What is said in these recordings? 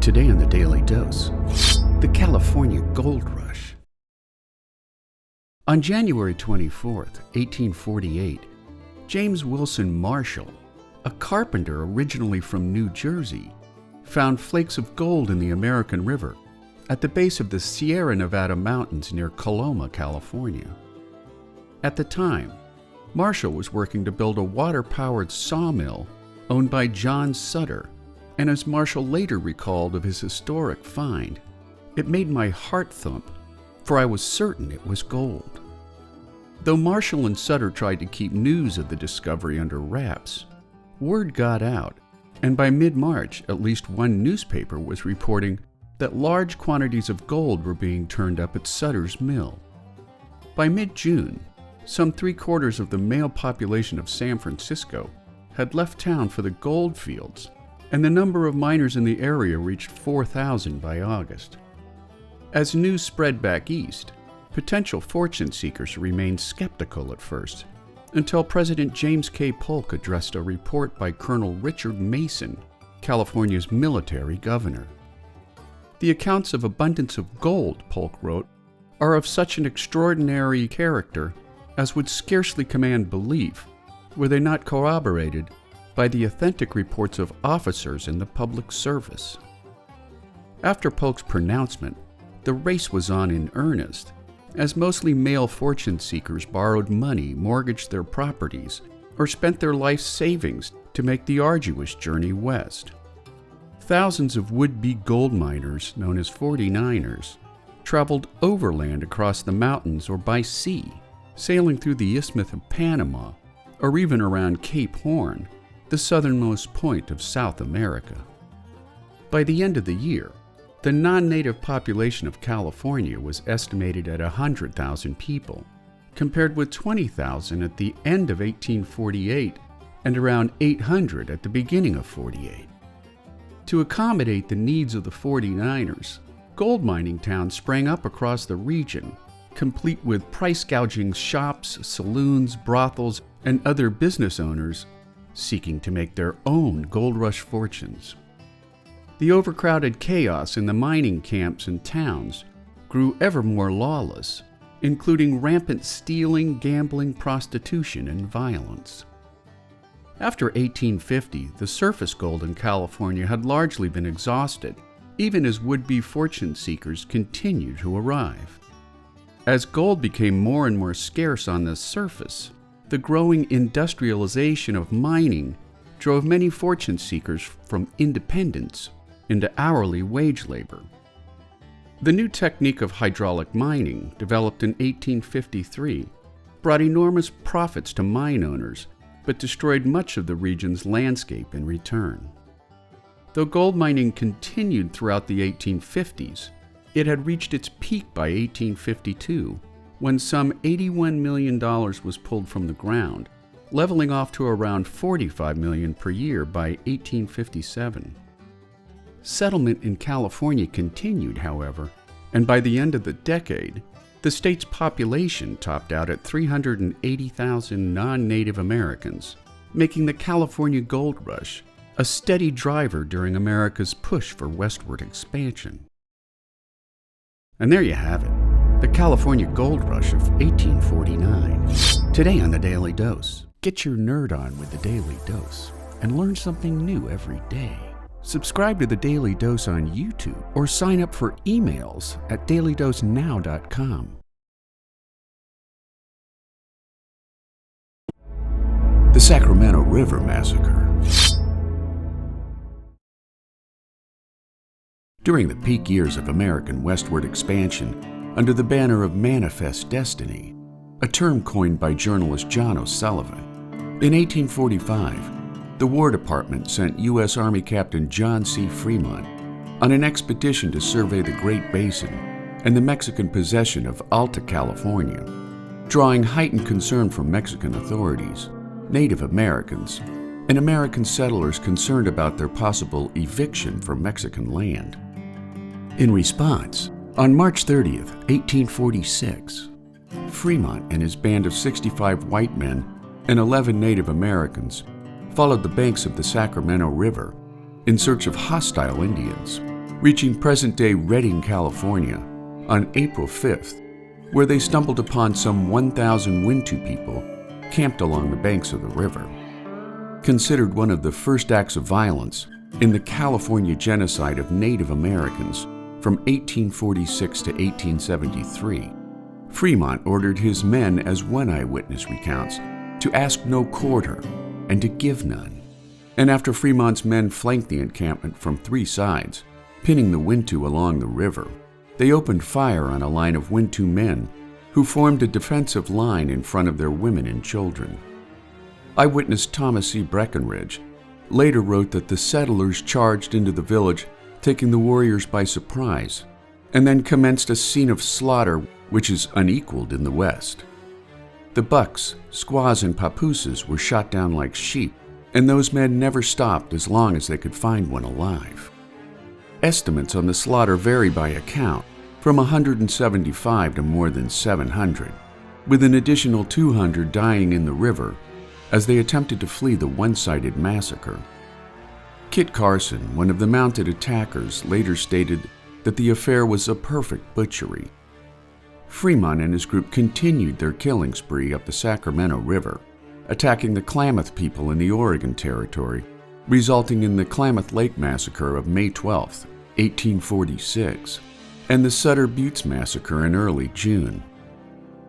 Today on the Daily Dose, the California Gold Rush. On January 24, 1848, James Wilson Marshall, a carpenter originally from New Jersey, found flakes of gold in the American River at the base of the Sierra Nevada mountains near Coloma, California. At the time, Marshall was working to build a water-powered sawmill owned by John Sutter, and as Marshall later recalled of his historic find, "It made my heart thump, for I was certain it was gold." Though Marshall and Sutter tried to keep news of the discovery under wraps, word got out, and by mid-March, at least one newspaper was reporting that large quantities of gold were being turned up at Sutter's mill. By mid-June, some 3/4 of the male population of San Francisco had left town for the gold fields, and the number of miners in the area reached 4,000 by August. As news spread back east, potential fortune seekers remained skeptical at first, until President James K. Polk addressed a report by Colonel Richard Mason, California's military governor. "The accounts of abundance of gold," Polk wrote, "are of such an extraordinary character as would scarcely command belief, were they not corroborated by the authentic reports of officers in the public service." After Polk's pronouncement, the race was on in earnest, as mostly male fortune seekers borrowed money, mortgaged their properties, or spent their life savings to make the arduous journey west. Thousands of would-be gold miners, known as 49ers, traveled overland across the mountains or by sea, sailing through the Isthmus of Panama, or even around Cape Horn, the southernmost point of South America. By the end of the year, the non-native population of California was estimated at 100,000 people, compared with 20,000 at the end of 1848 and around 800 at the beginning of 48. To accommodate the needs of the 49ers, gold mining towns sprang up across the region, complete with price-gouging shops, saloons, brothels, and other business owners seeking to make their own gold rush fortunes. The overcrowded chaos in the mining camps and towns grew ever more lawless, including rampant stealing, gambling, prostitution, and violence. After 1850, the surface gold in California had largely been exhausted, even as would-be fortune seekers continued to arrive. As gold became more and more scarce on the surface, the growing industrialization of mining drove many fortune seekers from independence into hourly wage labor. The new technique of hydraulic mining, developed in 1853, brought enormous profits to mine owners, but destroyed much of the region's landscape in return. Though gold mining continued throughout the 1850s, it had reached its peak by 1852, when some $81 million was pulled from the ground, leveling off to around $45 million per year by 1857. Settlement in California continued, however, and by the end of the decade, the state's population topped out at 380,000 non-Native Americans, making the California Gold Rush a steady driver during America's push for westward expansion. And there you have it. The California Gold Rush of 1849. Today on the Daily Dose, get your nerd on with the Daily Dose and learn something new every day. Subscribe to the Daily Dose on YouTube or sign up for emails at dailydosenow.com. The Sacramento River Massacre. During the peak years of American westward expansion, under the banner of Manifest Destiny, a term coined by journalist John O'Sullivan, in 1845, the War Department sent U.S. Army Captain John C. Fremont on an expedition to survey the Great Basin and the Mexican possession of Alta California, drawing heightened concern from Mexican authorities, Native Americans, and American settlers concerned about their possible eviction from Mexican land. In response, on March 30th, 1846, Fremont and his band of 65 white men and 11 Native Americans followed the banks of the Sacramento River in search of hostile Indians. reaching present-day Redding, California, on April 5th, where they stumbled upon some 1,000 Wintu people camped along the banks of the river. Considered one of the first acts of violence in the California genocide of Native Americans from 1846 to 1873, Fremont ordered his men, as one eyewitness recounts, to ask no quarter and to give none. And after Fremont's men flanked the encampment from 3 sides, pinning the Wintu along the river, they opened fire on a line of Wintu men who formed a defensive line in front of their women and children. Eyewitness Thomas E. Breckenridge later wrote that the settlers charged into the village, taking the warriors by surprise, and then commenced a scene of slaughter which is unequaled in the West. The bucks, squaws, and papooses were shot down like sheep, and those men never stopped as long as they could find one alive. Estimates on the slaughter vary by account, from 175 to more than 700, with an additional 200 dying in the river as they attempted to flee the one-sided massacre. Kit Carson, one of the mounted attackers, later stated that the affair was a perfect butchery. Fremont and his group continued their killing spree up the Sacramento River, attacking the Klamath people in the Oregon Territory, resulting in the Klamath Lake Massacre of May 12, 1846, and the Sutter Buttes Massacre in early June.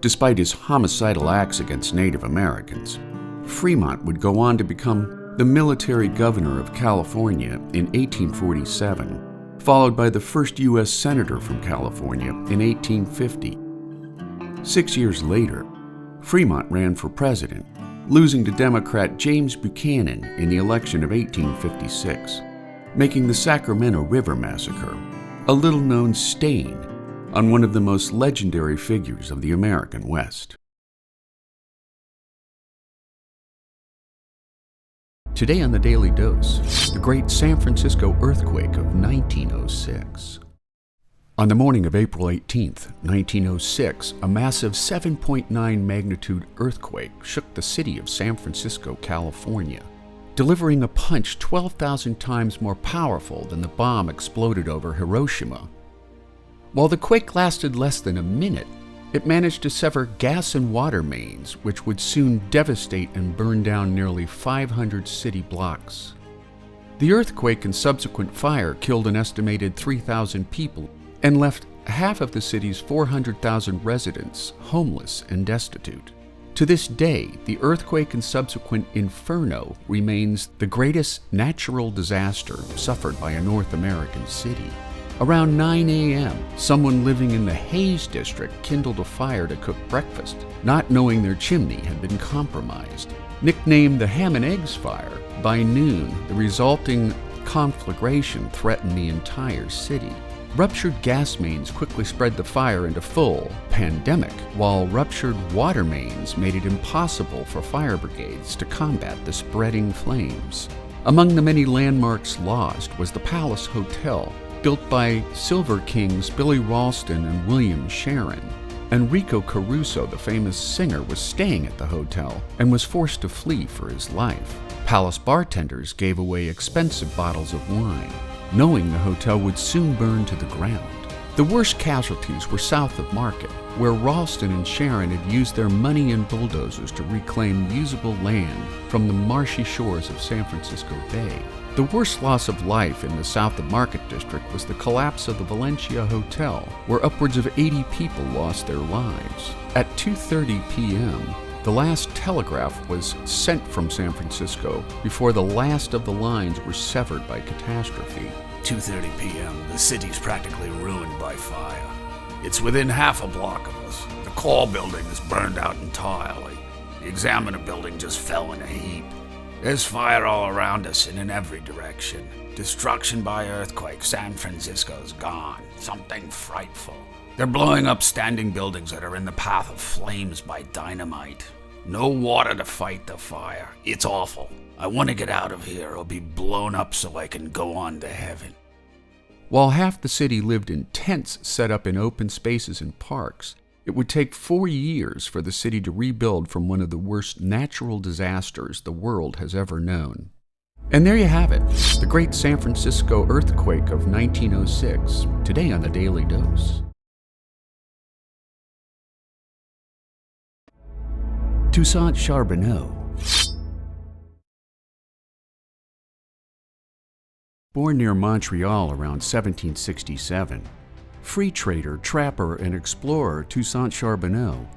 Despite his homicidal acts against Native Americans, Fremont would go on to become the military governor of California in 1847, followed by the first U.S. Senator from California in 1850. 6 years later, Fremont ran for president, losing to Democrat James Buchanan in the election of 1856, making the Sacramento River Massacre a little-known stain on one of the most legendary figures of the American West. Today on the Daily Dose, the great San Francisco earthquake of 1906. On the morning of April 18, 1906, a massive 7.9 magnitude earthquake shook the city of San Francisco, California, delivering a punch 12,000 times more powerful than the bomb exploded over Hiroshima. While the quake lasted less than a minute, it managed to sever gas and water mains, which would soon devastate and burn down nearly 500 city blocks. The earthquake and subsequent fire killed an estimated 3,000 people and left half of the city's 400,000 residents homeless and destitute. To this day, the earthquake and subsequent inferno remains the greatest natural disaster suffered by a North American city. Around 9 a.m., someone living in the Hayes district kindled a fire to cook breakfast, not knowing their chimney had been compromised. Nicknamed the Ham and Eggs Fire, by noon, the resulting conflagration threatened the entire city. Ruptured gas mains quickly spread the fire into full pandemic, while ruptured water mains made it impossible for fire brigades to combat the spreading flames. Among the many landmarks lost was the Palace Hotel, built by Silver Kings Billy Ralston and William Sharon. Enrico Caruso, the famous singer, was staying at the hotel and was forced to flee for his life. Palace bartenders gave away expensive bottles of wine, knowing the hotel would soon burn to the ground. The worst casualties were south of Market, where Ralston and Sharon had used their money and bulldozers to reclaim usable land from the marshy shores of San Francisco Bay. The worst loss of life in the south of Market district was the collapse of the Valencia Hotel, where upwards of 80 people lost their lives. At 2:30 p.m., the last telegraph was sent from San Francisco before the last of the lines were severed by catastrophe. 2:30 p.m., the city's practically ruined by fire. It's within half a block of us. The call building is burned out entirely. The Examiner building just fell in a heap. There's fire all around us and in every direction. Destruction by earthquake. San Francisco's gone. Something frightful. They're blowing up standing buildings that are in the path of flames by dynamite. No water to fight the fire. It's awful. I want to get out of here or be blown up so I can go on to heaven. While half the city lived in tents set up in open spaces and parks, it would take 4 years for the city to rebuild from one of the worst natural disasters the world has ever known. And there you have it, the great San Francisco earthquake of 1906, today on the Daily Dose. Toussaint Charbonneau. Born near Montreal around 1767, free trader, trapper, and explorer Toussaint Charbonneau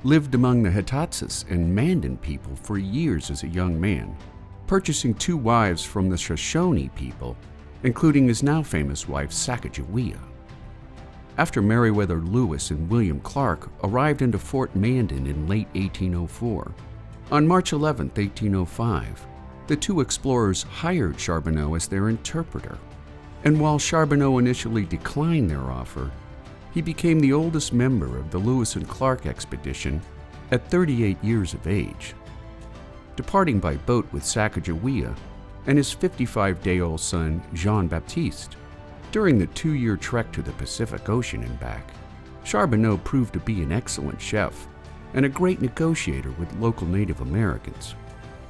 lived among the Hidatsis and Mandan people for years as a young man, purchasing 2 wives from the Shoshone people, including his now famous wife Sacagawea. After Meriwether Lewis and William Clark arrived into Fort Mandan in late 1804, on March 11, 1805, the 2 explorers hired Charbonneau as their interpreter, and while Charbonneau initially declined their offer, he became the oldest member of the Lewis and Clark expedition at 38 years of age. Departing by boat with Sacagawea and his 55-day-old son Jean-Baptiste, during the 2-year trek to the Pacific Ocean and back, Charbonneau proved to be an excellent chef and a great negotiator with local Native Americans.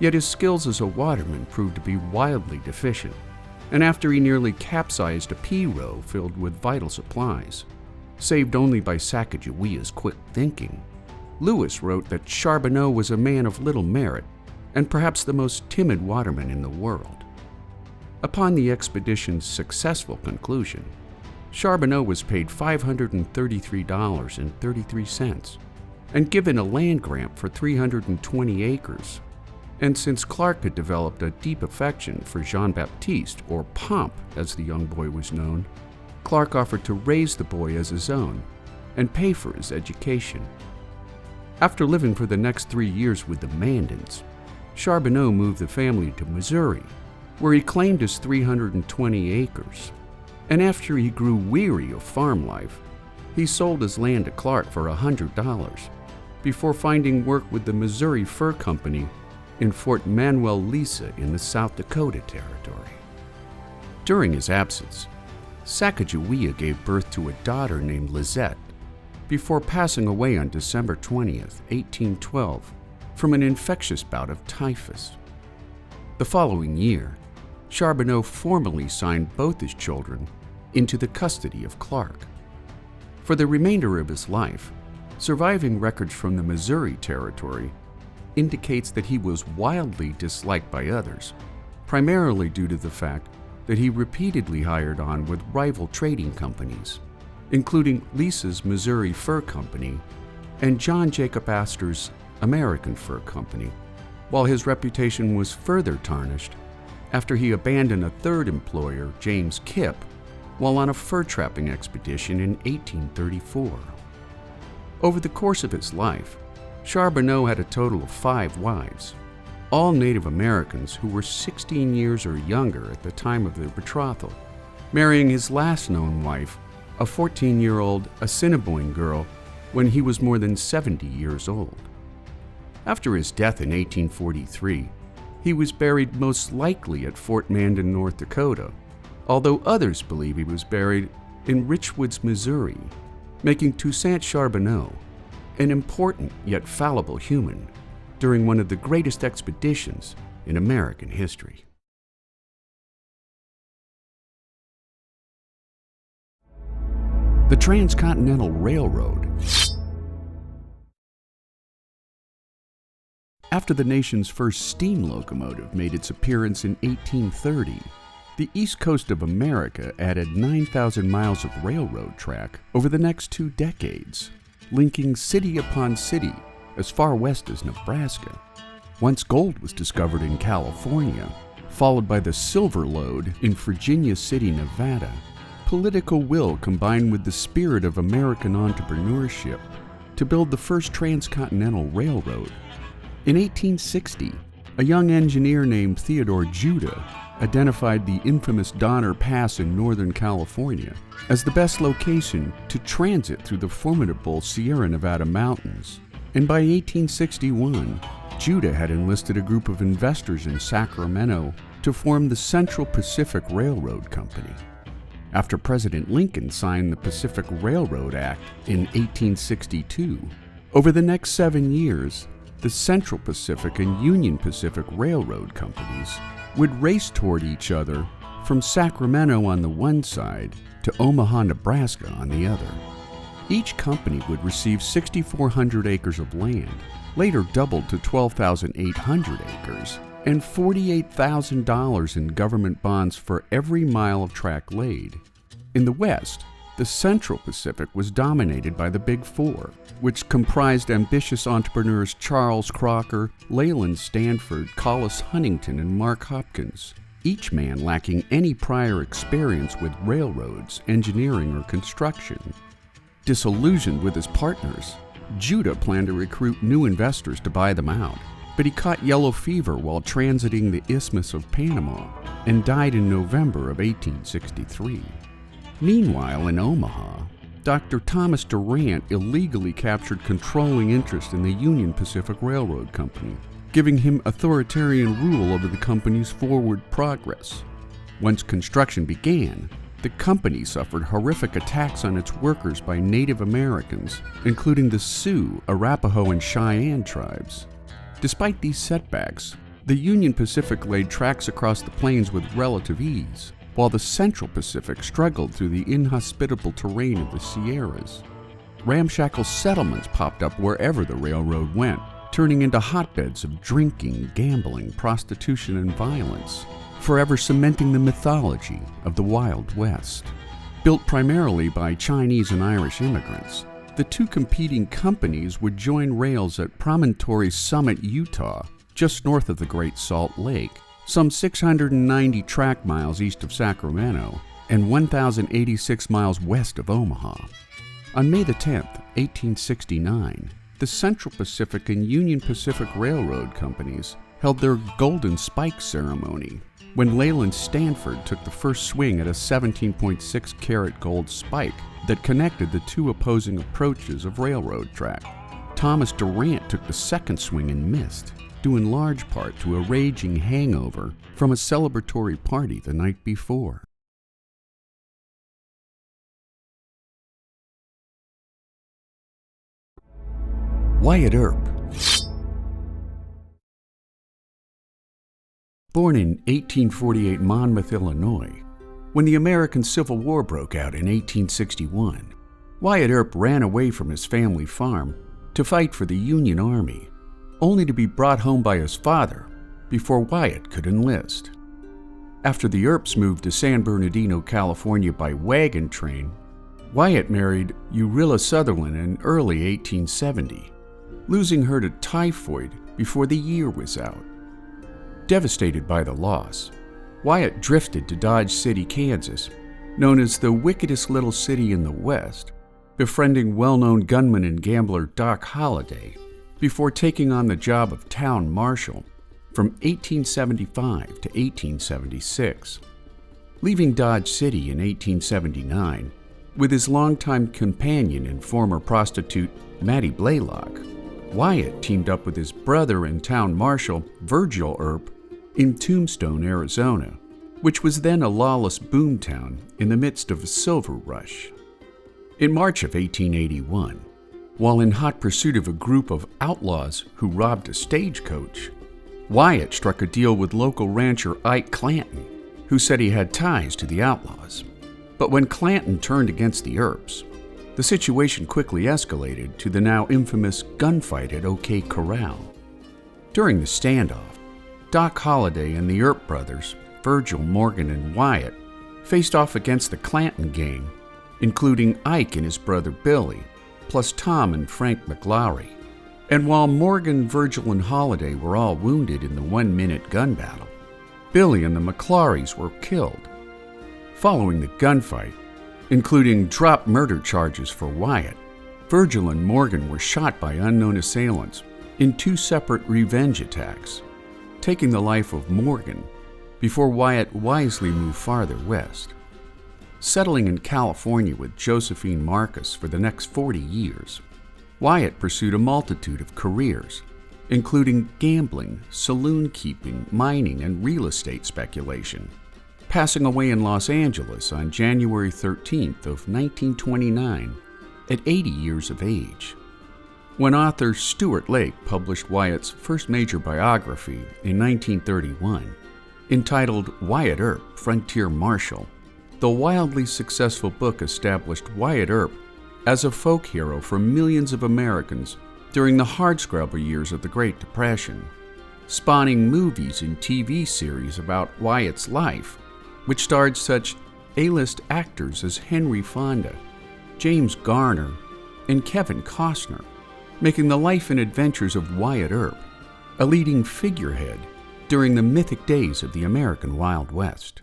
Yet his skills as a waterman proved to be wildly deficient, and after he nearly capsized a pirogue filled with vital supplies, saved only by Sacagawea's quick thinking, Lewis wrote that Charbonneau was a man of little merit and perhaps the most timid waterman in the world. Upon the expedition's successful conclusion, Charbonneau was paid $533.33 and given a land grant for 320 acres. And since Clark had developed a deep affection for Jean-Baptiste, or Pomp as the young boy was known, Clark offered to raise the boy as his own and pay for his education. After living for the next 3 years with the Mandans, Charbonneau moved the family to Missouri, where he claimed his 320 acres. And after he grew weary of farm life, he sold his land to Clark for $100 before finding work with the Missouri Fur Company in Fort Manuel Lisa in the South Dakota Territory. During his absence, Sacagawea gave birth to a daughter named Lizette before passing away on December 20th, 1812, from an infectious bout of typhus. The following year, Charbonneau formally signed both his children into the custody of Clark. For the remainder of his life, surviving records from the Missouri Territory indicates that he was wildly disliked by others, primarily due to the fact that he repeatedly hired on with rival trading companies, including Lisa's Missouri Fur Company and John Jacob Astor's American Fur Company, while his reputation was further tarnished after he abandoned a third employer, James Kipp, while on a fur trapping expedition in 1834. Over the course of his life, Charbonneau had a total of 5 wives, all Native Americans who were 16 years or younger at the time of their betrothal, marrying his last known wife, a 14-year-old Assiniboine girl, when he was more than 70 years old. After his death in 1843, he was buried most likely at Fort Mandan, North Dakota, although others believe he was buried in Richwoods, Missouri, making Toussaint Charbonneau an important yet fallible human during one of the greatest expeditions in American history. The Transcontinental Railroad. After the nation's first steam locomotive made its appearance in 1830, the east coast of America added 9,000 miles of railroad track over the next 2 decades, linking city upon city as far west as Nebraska. Once gold was discovered in California, followed by the Silver Lode in Virginia City, Nevada, political will combined with the spirit of American entrepreneurship to build the first transcontinental railroad. In 1860, a young engineer named Theodore Judah identified the infamous Donner Pass in Northern California as the best location to transit through the formidable Sierra Nevada mountains. And by 1861, Judah had enlisted a group of investors in Sacramento to form the Central Pacific Railroad Company. After President Lincoln signed the Pacific Railroad Act in 1862, over the next 7 years, the Central Pacific and Union Pacific Railroad companies would race toward each other from Sacramento on the one side to Omaha, Nebraska on the other. Each company would receive 6,400 acres of land, later doubled to 12,800 acres, and $48,000 in government bonds for every mile of track laid. In the West, the Central Pacific was dominated by the Big Four, which comprised ambitious entrepreneurs Charles Crocker, Leland Stanford, Collis Huntington, and Mark Hopkins, each man lacking any prior experience with railroads, engineering, or construction. Disillusioned with his partners, Judah planned to recruit new investors to buy them out, but he caught yellow fever while transiting the Isthmus of Panama and died in November of 1863. Meanwhile, in Omaha, Dr. Thomas Durant illegally captured controlling interest in the Union Pacific Railroad Company, giving him authoritarian rule over the company's forward progress. Once construction began, the company suffered horrific attacks on its workers by Native Americans, including the Sioux, Arapaho, and Cheyenne tribes. Despite these setbacks, the Union Pacific laid tracks across the plains with relative ease, while the Central Pacific struggled through the inhospitable terrain of the Sierras. Ramshackle settlements popped up wherever the railroad went, turning into hotbeds of drinking, gambling, prostitution, and violence, forever cementing the mythology of the Wild West. Built primarily by Chinese and Irish immigrants, the two competing companies would join rails at Promontory Summit, Utah, just north of the Great Salt Lake, some 690 track miles east of Sacramento and 1,086 miles west of Omaha. On May 10, 1869, the Central Pacific and Union Pacific Railroad companies held their Golden Spike ceremony, when Leland Stanford took the first swing at a 17.6 karat gold spike that connected the two opposing approaches of railroad track. Thomas Durant took the second swing and missed, due in large part to a raging hangover from a celebratory party the night before. Wyatt Earp. Born in 1848 Monmouth, Illinois, when the American Civil War broke out in 1861, Wyatt Earp ran away from his family farm to fight for the Union Army, only to be brought home by his father before Wyatt could enlist. After the Earps moved to San Bernardino, California by wagon train, Wyatt married Urilla Sutherland in early 1870, losing her to typhoid before the year was out. Devastated by the loss, Wyatt drifted to Dodge City, Kansas, known as the wickedest little city in the West, befriending well-known gunman and gambler Doc Holliday, before taking on the job of town marshal from 1875 to 1876. Leaving Dodge City in 1879 with his longtime companion and former prostitute Mattie Blaylock, Wyatt teamed up with his brother and town marshal Virgil Earp in Tombstone, Arizona, which was then a lawless boomtown in the midst of a silver rush. In March of 1881, while in hot pursuit of a group of outlaws who robbed a stagecoach, Wyatt struck a deal with local rancher Ike Clanton, who said he had ties to the outlaws. But when Clanton turned against the Earps, the situation quickly escalated to the now infamous gunfight at OK Corral. During the standoff, Doc Holliday and the Earp brothers, Virgil, Morgan, and Wyatt, faced off against the Clanton gang, including Ike and his brother Billy, plus Tom and Frank McLaury. And while Morgan, Virgil, and Holliday were all wounded in the 1-minute gun battle, Billy and the McLaurys were killed. Following the gunfight, including drop murder charges for Wyatt, Virgil and Morgan were shot by unknown assailants in 2 separate revenge attacks, taking the life of Morgan before Wyatt wisely moved farther west. Settling in California with Josephine Marcus for the next 40 years, Wyatt pursued a multitude of careers, including gambling, saloon keeping, mining, and real estate speculation, passing away in Los Angeles on January 13th of 1929 at 80 years of age. When author Stuart Lake published Wyatt's first major biography in 1931, Entitled Wyatt Earp, Frontier Marshal, the wildly successful book established Wyatt Earp as a folk hero for millions of Americans during the hardscrabble years of the Great Depression, spawning movies and TV series about Wyatt's life, which starred such A-list actors as Henry Fonda, James Garner, and Kevin Costner, making the life and adventures of Wyatt Earp a leading figurehead during the mythic days of the American Wild West.